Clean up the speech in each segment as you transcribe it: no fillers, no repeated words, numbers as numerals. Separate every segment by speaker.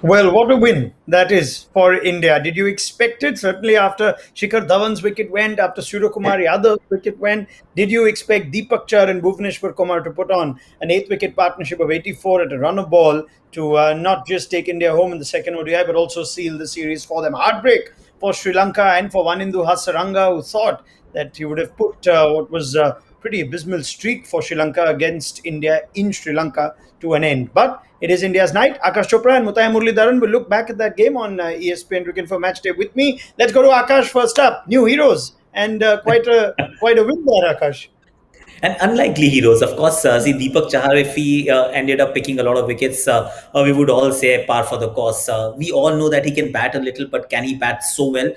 Speaker 1: Well, what a win that is for India. Did you expect it? Certainly after Shikhar Dhawan's wicket went, after Surya Kumar Yadav's wicket went, did you expect Deepak Char and Bhuvneshwar Kumar to put on an eighth wicket partnership of 84 at a run of ball to not just take India home in the second ODI, but also seal the series for them? Heartbreak for Sri Lanka and for Wanindu Hasaranga, who thought that he would have put what was a pretty abysmal streak for Sri Lanka against India in Sri Lanka to an end. But it is India's night. Aakash Chopra and Muralidaran will look back at that game on ESPN Cricket for Match Day with me. Let's go to Aakash first up. New heroes and quite a win there, Aakash.
Speaker 2: And unlikely heroes. Of course, see Deepak Chahar, if he ended up picking a lot of wickets, we would all say par for the course. We all know that he can bat a little, but can he bat so well?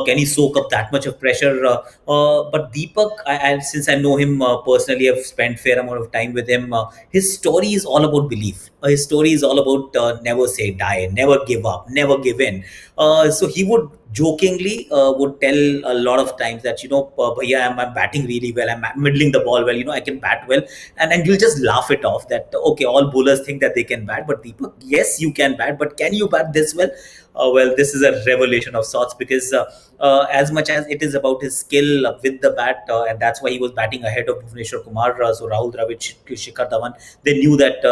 Speaker 2: Can he soak up that much of pressure? But Deepak, since I know him personally, I've spent fair amount of time with him. His story is all about belief. His story is all about never say die, never give up, never give in. So he would jokingly would tell a lot of times that bhaiya, I'm batting really well, I'm middling the ball well, I can bat well, and you'll just laugh it off that okay, all bowlers think that they can bat, but Deepak, yes, you can bat, but can you bat this well? Well, this is a revelation of sorts, because as much as it is about his skill with the bat, and that's why he was batting ahead of Bhuvneshwar Kumar. So Rahul Dravid, Shikhar Dhawan, they knew that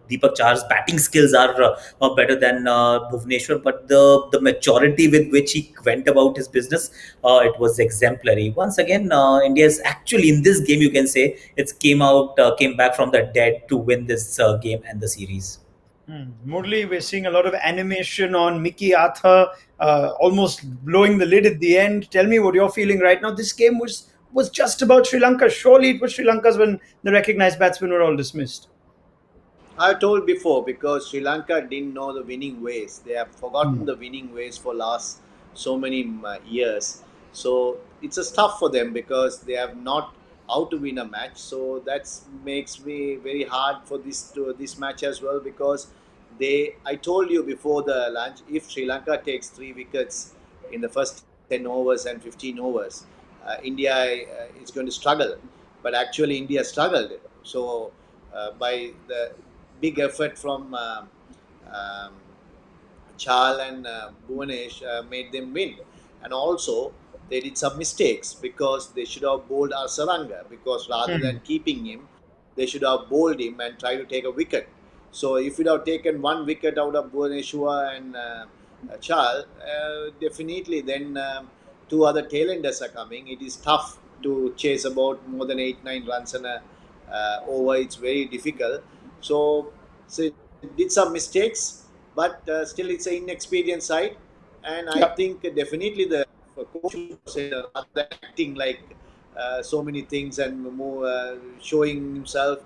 Speaker 2: Deepak Char's batting skills are better than Bhuvneshwar, but the maturity with which he went about his business, it was exemplary. Once again, India's actually in this game, you can say came back from the dead to win this game and the series.
Speaker 1: Murli, we're seeing a lot of animation on Mickey Arthur, almost blowing the lid at the end. Tell me what you're feeling right now. This game was just about Sri Lanka. Surely it was Sri Lanka's when the recognized batsmen were all dismissed.
Speaker 3: I told before, because Sri Lanka didn't know the winning ways. They have forgotten the winning ways for last so many years. So it's a tough for them because they have not how to win a match. So that makes me very hard for this match as well, because I told you before the lunch, if Sri Lanka takes 3 wickets in the first 10 overs and 15 overs, India is going to struggle. But actually India struggled. So by the big effort from Chal and Bhuvanesh made them win. And also, they did some mistakes because they should have bowled Arsalanga, because rather than keeping him, they should have bowled him and tried to take a wicket. So if you'd have taken 1 wicket out of Bhuvaneshwar and Chal, definitely then 2 other tailenders are coming. It is tough to chase about more than 8-9 runs in a over. It's very difficult. So it did some mistakes, but still it's an inexperienced side. And I think definitely the coach should say, rather than acting like so many things and showing himself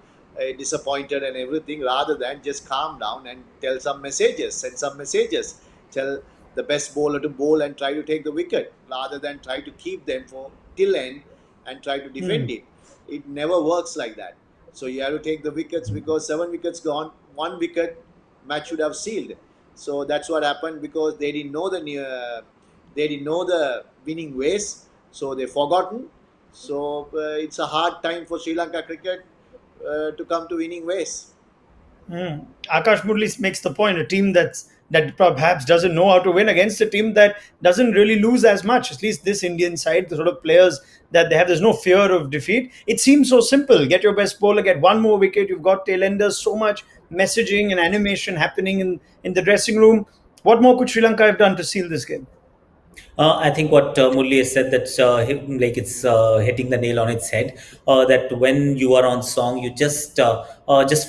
Speaker 3: disappointed and everything, rather than just calm down and send some messages, tell the best bowler to bowl and try to take the wicket, rather than try to keep them for till end and try to defend it. It never works like that. So you have to take the wickets, because 7 wickets gone, 1 wicket, match should have sealed. So that's what happened, because they didn't know the winning ways, so they forgotten. So it's a hard time for Sri Lanka cricket to come to winning ways.
Speaker 1: Akash Murli makes the point. A team that perhaps doesn't know how to win against a team that doesn't really lose as much. At least this Indian side, the sort of players that they have, there's no fear of defeat. It seems so simple. Get your best bowler, get one more wicket. You've got tailenders. So much messaging and animation happening in the dressing room. What more could Sri Lanka have done to seal this game?
Speaker 2: I think what Murli has said, that like it's hitting the nail on its head. That when you are on song, you just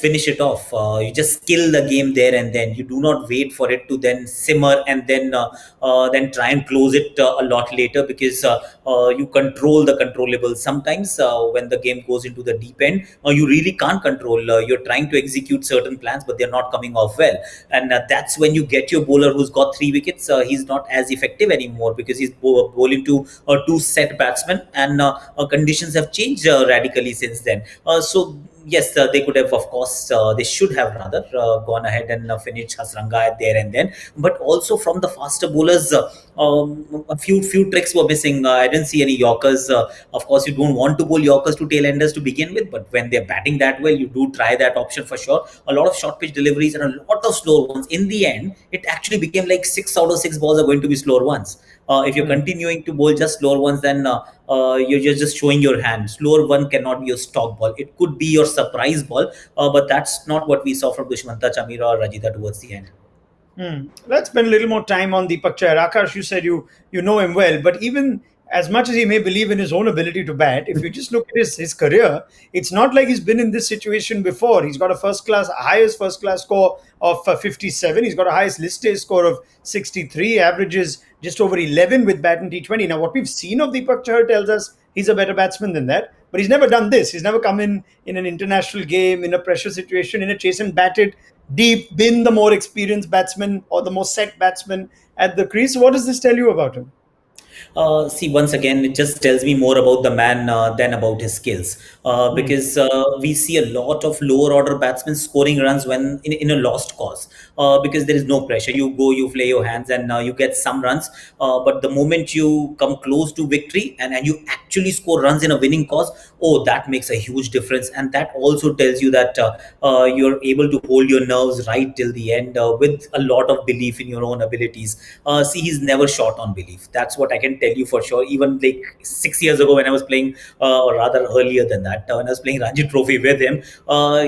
Speaker 2: finish it off. You just kill the game there and then. You do not wait for it to then simmer and then try and close it a lot later, because you control the controllable. Sometimes when the game goes into the deep end, you really can't control. You're trying to execute certain plans, but they're not coming off well, and that's when you get your bowler who's got 3 wickets. He's not as effective anymore, because he's bowling to 2 set batsmen, and conditions have changed radically since then. So yes, they could have, of course, they should have rather gone ahead and finished Hasranga there and then. But also from the faster bowlers, a few tricks were missing. I didn't see any Yorkers. Of course, you don't want to bowl Yorkers to tail enders to begin with, but when they're batting that well, you do try that option for sure. A lot of short pitch deliveries and a lot of slow ones. In the end, it actually became like 6 out of 6 balls are going to be slower ones. If you're
Speaker 1: Hmm.
Speaker 2: continuing to bowl just slower ones, then you're just showing your hand. Slower one cannot be your stock ball. It could be your surprise ball, but that's not what we saw from Dushmanta Chamira or Rajita towards the end.
Speaker 1: Hmm. Let's spend a little more time on Deepak Chahar. Akash, you said you know him well, but even as much as he may believe in his own ability to bat, if you just look at his career, it's not like he's been in this situation before. He's got a highest first class score of 57. He's got a highest list A score of 63, averages just over 11 with bat and T20. Now, what we've seen of Deepak Chahar tells us he's a better batsman than that. But he's never done this. He's never come in an international game, in a pressure situation, in a chase and batted deep, been the more experienced batsman or the more set batsman at the crease. So what does this tell you about him?
Speaker 2: See, once again, it just tells me more about the man than about his skills.
Speaker 1: Hmm.
Speaker 2: Because we see a lot of lower order batsmen scoring runs when in a lost cause. Because there is no pressure. You go, you play your hands, and you get some runs. But the moment you come close to victory and you actually score runs in a winning cause, oh, that makes a huge difference. And that also tells you that you're able to hold your nerves right till the end with a lot of belief in your own abilities. See, he's never short on belief. That's what I can tell you for sure. Even like 6 years ago, when I was playing, or rather earlier than that, when I was playing Ranji Trophy with him,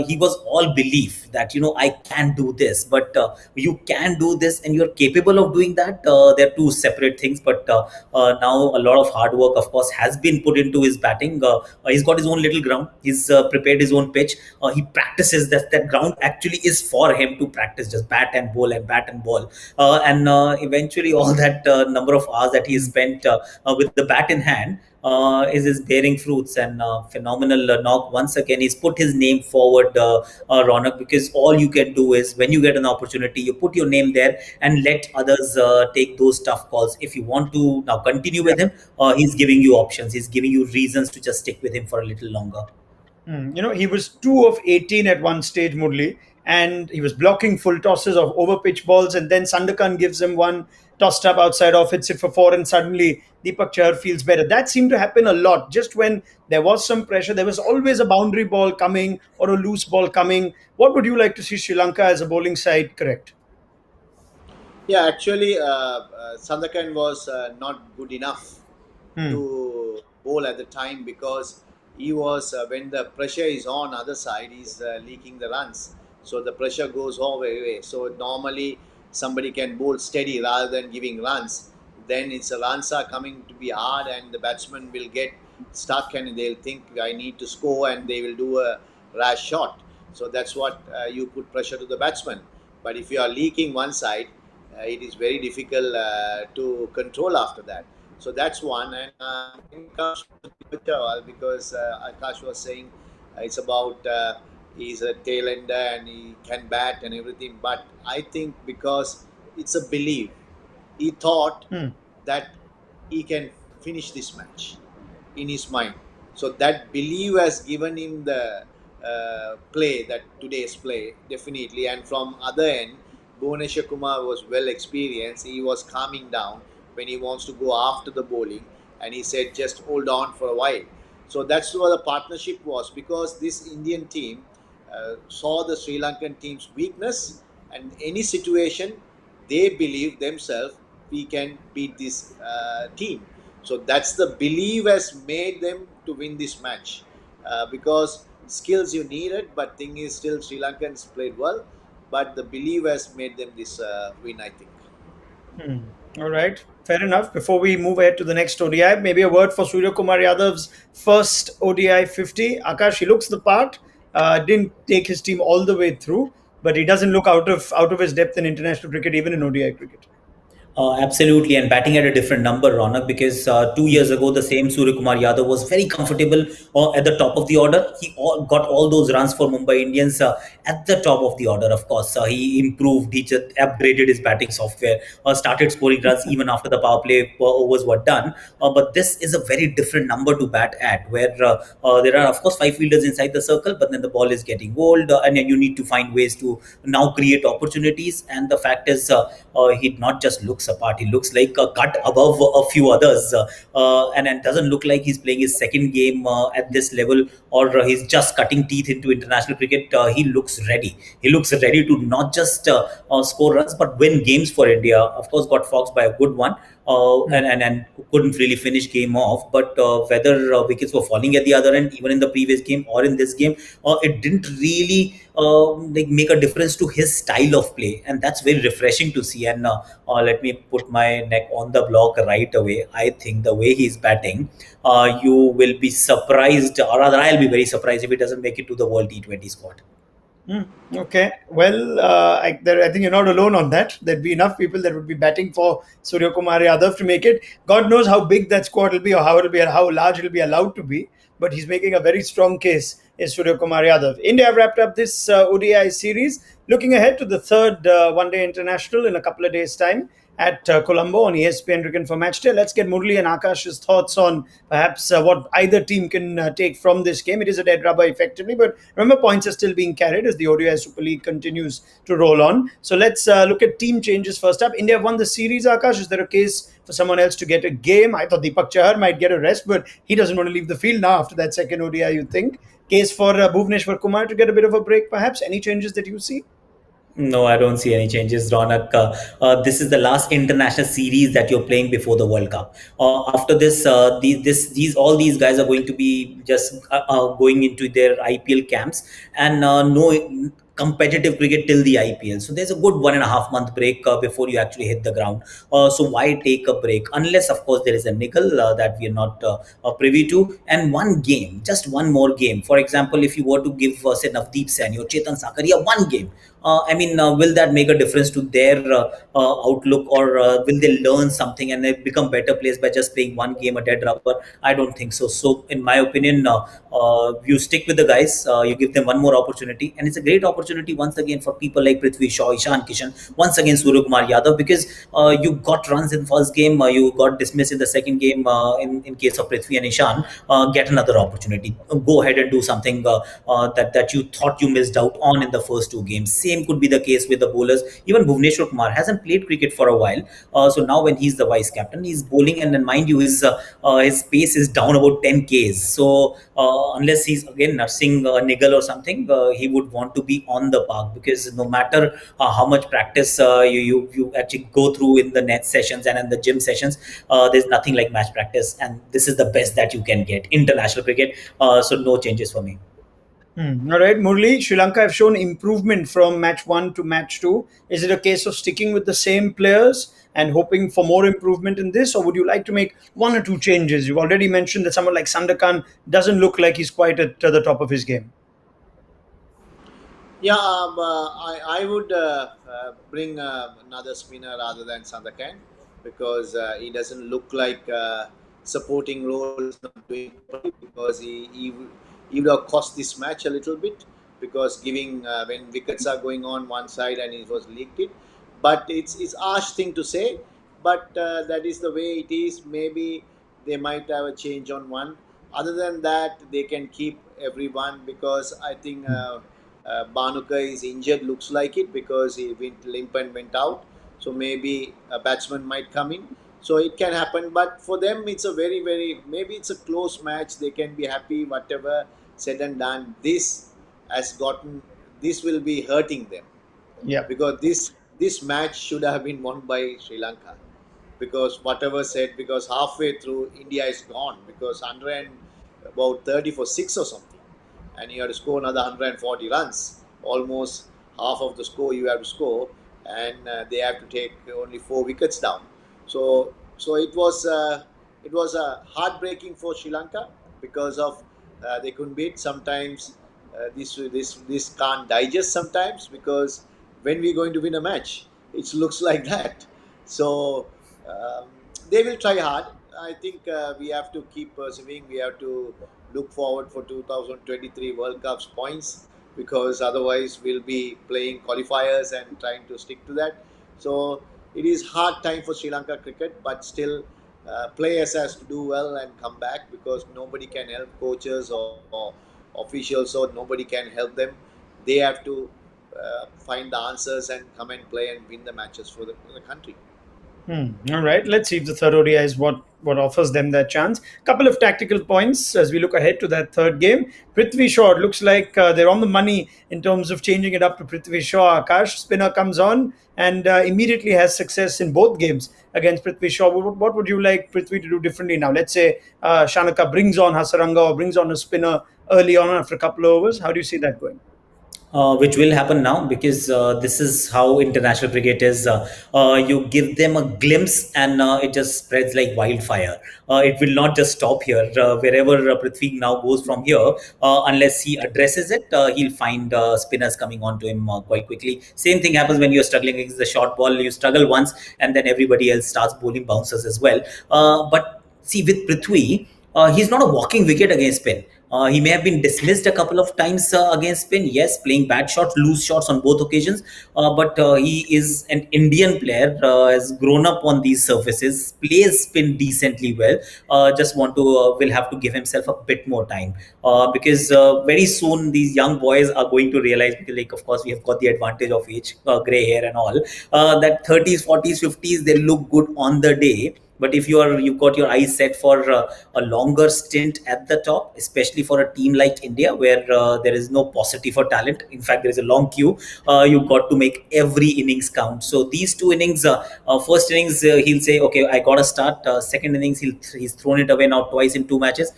Speaker 2: he was all belief that I can do this. But you can do this, and you're capable of doing that. They're two separate things. But now a lot of hard work, of course, has been put into his batting. He's got his own little ground. He's prepared his own pitch. He practices that ground actually is for him to practice, just bat and bowl and bat and ball. And eventually all that number of hours that he spent with the bat in hand is bearing fruits, and phenomenal knock once again. He's put his name forward, Raunak, because all you can do is when you get an opportunity, you put your name there and let others take those tough calls. If you want to now continue with him, he's giving you options, he's giving you reasons to just stick with him for a little longer.
Speaker 1: He was 2 of 18 at one stage, Murli, and he was blocking full tosses of over pitch balls. And then Sandakan gives him one tossed up outside off, hits it for four, and suddenly Deepak Chahar feels better. That seemed to happen a lot. Just when there was some pressure, there was always a boundary ball coming or a loose ball coming. What would you like to see Sri Lanka as a bowling side correct?
Speaker 3: Yeah, actually, Sandakan was not good enough
Speaker 1: Hmm.
Speaker 3: to bowl at the time because he was when the pressure is on other side, he's leaking the runs. So the pressure goes all the way. So normally somebody can bowl steady rather than giving runs. Then it's the runs are coming to be hard, and the batsman will get stuck, and they'll think I need to score, and they will do a rash shot. So that's what you put pressure to the batsman. But if you are leaking one side, it is very difficult to control after that. So that's one. And when it comes to Chawal, because Akash was saying it's about he's a tail ender and he can bat and everything. But I think because it's a belief, he thought
Speaker 1: Hmm.
Speaker 3: that he can finish this match in his mind. So that belief has given him the play, that today's play, definitely. And from other end, Bhuvaneshwar Kumar was well experienced. He was calming down when he wants to go after the bowling, and he said, just hold on for a while. So that's what the partnership was, because this Indian team saw the Sri Lankan team's weakness, and any situation they believe themselves we can beat this team. So that's the belief has made them to win this match, because skills you needed, but thing is still Sri Lankans played well, but the belief has made them this win, I think.
Speaker 1: Hmm. All right, fair enough. Before we move ahead to the next ODI, maybe a word for Surya Kumar Yadav's first ODI 50. Akash, he looks the part. Didn't take his team all the way through, but he doesn't look out of his depth in international cricket, even in ODI cricket.
Speaker 2: Absolutely, and batting at a different number, Ronak, because 2 years ago, the same Surya Kumar Yadav was very comfortable at the top of the order. Got all those runs for Mumbai Indians at the top of the order, of course. He improved, he just upgraded his batting software, started scoring runs even after the power play overs were done. But this is a very different number to bat at, where there are, of course, five fielders inside the circle, but then the ball is getting old, and then you need to find ways to now create opportunities. And the fact is, he not just looks apart, he looks like a cut above a few others, and doesn't look like he's playing his second game at this level, or he's just cutting teeth into international cricket. He looks ready. He looks ready to not just score runs, but win games for India. Of course, got foxed by a good one, and couldn't really finish game off. But whether wickets were falling at the other end, even in the previous game or in this game, it didn't really like make a difference to his style of play, and that's very refreshing to see. And let me put my neck on the block right away. I think the way he's batting, you will be surprised, or rather, I'll be very surprised if he doesn't make it to the World T20 squad.
Speaker 1: Hmm. Okay. Well, I think you're not alone on that. There'd be enough people that would be batting for Surya Kumar Yadav to make it. God knows how big that squad will be, or how it'll be, or how large it'll be allowed to be. But he's making a very strong case. Is Surya Kumar Yadav. India have wrapped up this ODI series. Looking ahead to the third one-day international in a couple of days' time at Colombo on ESPN Cricket for Matchday. Let's get Murli and Akash's thoughts on perhaps what either team can take from this game. It is a dead rubber effectively, but remember, points are still being carried as the ODI Super League continues to roll on. So let's look at team changes first up. India won the series, Akash. Is there a case for someone else to get a game? I thought Deepak Chahar might get a rest, but he doesn't want to leave the field now after that second ODI, you think. Case for Bhuvneshwar Kumar to get a bit of a break, perhaps? Any changes that you see?
Speaker 2: No, I don't see any changes, Ronak. This is the last international series that you're playing before the World Cup. After this, these all these guys are going to be just going into their IPL camps, and no competitive cricket till the IPL. So there's a good 1.5 month break before you actually hit the ground. So why take a break? Unless, of course, there is a niggle that we are not privy to. And one game, just one more game. For example, if you were to give, say, Navdeep Saini or Chetan Sakaria one game, will that make a difference to their outlook, or will they learn something and they become better players by just playing one game a dead rubber? I don't think so. So, in my opinion, you stick with the guys, you give them one more opportunity, and it's a great opportunity once again for people like Prithvi Shaw, Ishan Kishan, once again Surya Kumar Yadav, because you got runs in first game, you got dismissed in the second game. In case of Prithvi and Ishan, get another opportunity. Go ahead and do something that you thought you missed out on in the first two games. Same could be the case with the bowlers. Even Bhuvneshwar Kumar hasn't played cricket for a while, so now when he's the vice captain, he's bowling, and then mind you, his pace is down about 10 k's. So unless he's again nursing a niggle or something, he would want to be on the park, because no matter how much practice you actually go through in the net sessions and in the gym sessions, there's nothing like match practice, and this is the best that you can get international cricket. So no changes for me.
Speaker 1: All right, Murli, Sri Lanka have shown improvement from match one to match two. Is it a case of sticking with the same players and hoping for more improvement in this, or would you like to make one or two changes? You've already mentioned that someone like Sandakan doesn't look like he's quite at the top of his game.
Speaker 3: Yeah, I would bring another spinner rather than Sandakan, because he doesn't look like supporting role is not doing properly, because he would have cost this match a little bit, because giving when wickets are going on one side and it was leaked it. But it's harsh thing to say, but that is the way it is. Maybe they might have a change on one. Other than that, they can keep everyone, because I think Banuka is injured, looks like it, because he went limp and went out. So maybe a batsman might come in. So it can happen, but for them it's a very, maybe it's a close match. They can be happy, whatever said and done. Has gotten this will be hurting them,
Speaker 1: Yeah.
Speaker 3: because this match should have been won by Sri Lanka, because whatever said, because halfway through India is gone, because 100 and about 30 for 6 or something, and you have to score another 140 runs, almost half of the score you have to score, and they have to take only 4 wickets down. So it was heartbreaking for Sri Lanka, because of they couldn't beat. Sometimes this can't digest sometimes, because when we're going to win a match, it looks like that. So um, they will try hard. I think we have to keep persevering. We have to look forward for 2023 World Cup's points, because otherwise we'll be playing qualifiers and trying to stick to that. So it is hard time for Sri Lanka cricket, but still players has to do well and come back, because nobody can help coaches or officials, or nobody can help them. They have to find the answers and come and play and win the matches for the country.
Speaker 1: All right, let's see if the third ODI is what offers them that chance. Couple of tactical points as we look ahead to that third game. Prithvi Shaw, it looks like they're on the money in terms of changing it up to Prithvi Shaw. Akash, spinner comes on and immediately has success in both games against Prithvi Shaw. What would you like Prithvi to do differently now? Let's say Shanaka brings on Hasaranga or brings on a spinner early on after a couple of overs. How do you see that going?
Speaker 2: Which will happen now, because this is how international cricket is. You give them a glimpse and it just spreads like wildfire. It will not just stop here. Wherever Prithvi now goes from here, unless he addresses it, he'll find spinners coming onto him quite quickly. Same thing happens when you're struggling against the short ball. You struggle once, and then everybody else starts bowling bouncers as well. But see, with Prithvi, he's not a walking wicket against spin. He may have been dismissed a couple of times against spin. Yes, playing bad shots, loose shots on both occasions. But he is an Indian player, has grown up on these surfaces, plays spin decently well. Just want to will have to give himself a bit more time, because very soon these young boys are going to realize, because like of course we have got the advantage of age, gray hair and all, that 30s, 40s, 50s they look good on the day. But if you've got your eyes set for a longer stint at the top, especially for a team like India, where there is no paucity for talent. In fact, there is a long queue. You've got to make every innings count. So these two innings, first innings he'll say, okay, I got to start. Second innings he's thrown it away now twice in two matches.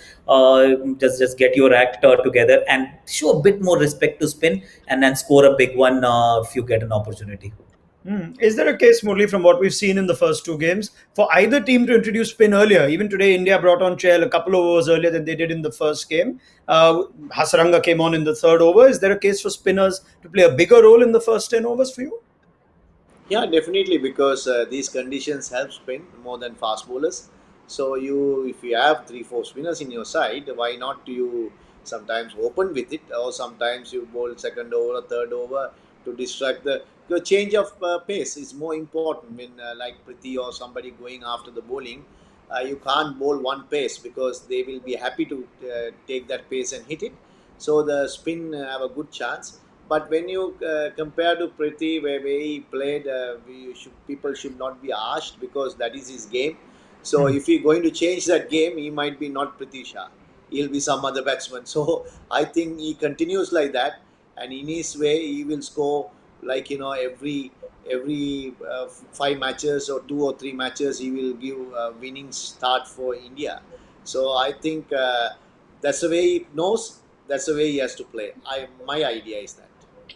Speaker 2: Just get your act together and show a bit more respect to spin, and then score a big one if you get an opportunity.
Speaker 1: Is there a case, Murli, from what we've seen in the first two games, for either team to introduce spin earlier? Even today, India brought on Chahal a couple of overs earlier than they did in the first game. Hasaranga came on in the third over. Is there a case for spinners to play a bigger role in the first 10 overs for you?
Speaker 3: Yeah, definitely, because these conditions help spin more than fast bowlers. So if you have three, four spinners in your side, why not do you sometimes open with it, or sometimes you bowl second over or third over to distract the change of pace is more important when like Priti or somebody going after the bowling. You can't bowl one pace, because they will be happy to take that pace and hit it. So the spin have a good chance. But when you compare to Priti, where he played, people should not be asked, because that is his game. So if he's going to change that game, he might be not Priti Shah. He'll be some other batsman. So I think he continues like that, and in his way, he will score like every 5 matches or 2 or 3 matches, he will give a winning start for India. So I think that's the way he knows. That's the way he has to play. My idea is that.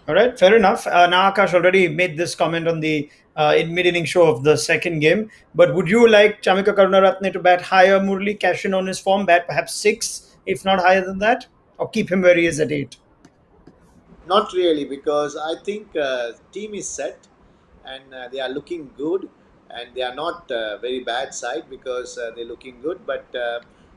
Speaker 1: All right, fair enough. Now, Akash already made this comment on the in mid-inning show of the second game. But would you like Chamika Karunaratne to bat higher, Murli, cash in on his form, bat perhaps 6, if not higher than that, or keep him where he is at 8?
Speaker 3: Not really, because I think team is set, and they are looking good, and they are not very bad side, because they're looking good. But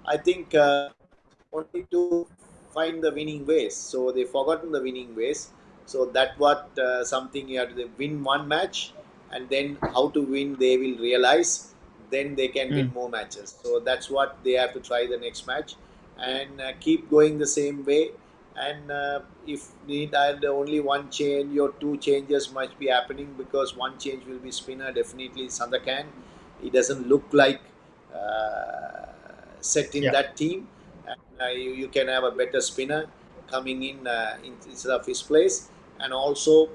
Speaker 3: I think only to find the winning ways. So they've forgotten the winning ways. So that what something you have to win one match, and then how to win they will realize. Then they can win more matches. So that's what they have to try the next match, and keep going the same way. And if need add only one change or two changes must be happening, because one change will be spinner, definitely Sandakan. He doesn't look like set in
Speaker 1: Yeah.
Speaker 3: that team, and you can have a better spinner coming in instead of his place. And also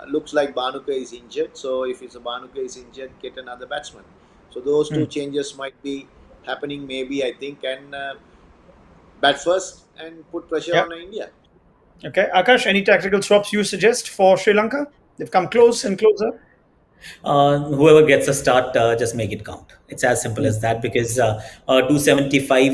Speaker 3: looks like Banuka is injured, so if it's a Banuka is injured, get another batsman. So those two changes might be happening, maybe, I think. And bat first and put pressure
Speaker 1: Yeah.
Speaker 3: on India.
Speaker 1: Okay. Akash, any tactical swaps you suggest for Sri Lanka? They've come close and closer.
Speaker 2: Whoever gets a start, just make it count. It's as simple as that, because 275,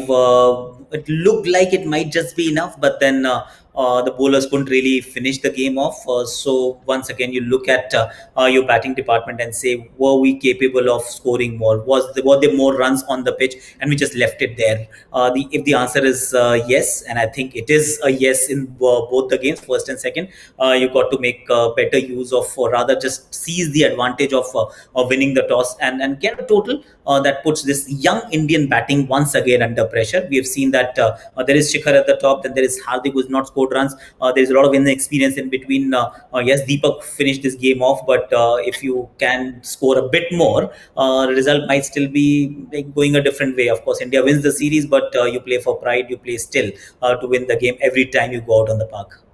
Speaker 2: it looked like it might just be enough, but then the bowlers couldn't really finish the game off. So once again, you look at your batting department and say, were we capable of scoring more? Were there more runs on the pitch, and we just left it there? If the answer is yes, and I think it is a yes in both the games, first and second, you got to make better use of, or rather just seize the advantage of winning the toss, and get a total that puts this young Indian batting once again under pressure. We have seen that there is Shikhar at the top, then there is Hardik, who's not scored runs. There is a lot of inexperience in between. Yes, Deepak finished this game off, but if you can score a bit more, the result might still be like going a different way. Of course, India wins the series, but you play for pride, you play still to win the game every time you go out on the park.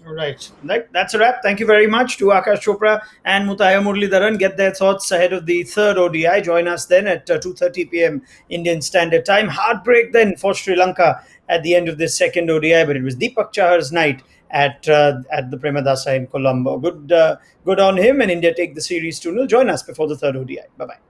Speaker 1: All right. That's a wrap. Thank you very much to Aakash Chopra and Muralidaran. Get their thoughts ahead of the third ODI. Join us then at 2:30 p.m. Indian Standard Time. Heartbreak then for Sri Lanka at the end of this second ODI, but it was Deepak Chahar's night at the Premadasa in Colombo. Good on him, and India take the series 2-0. Join us before the third ODI. Bye-bye.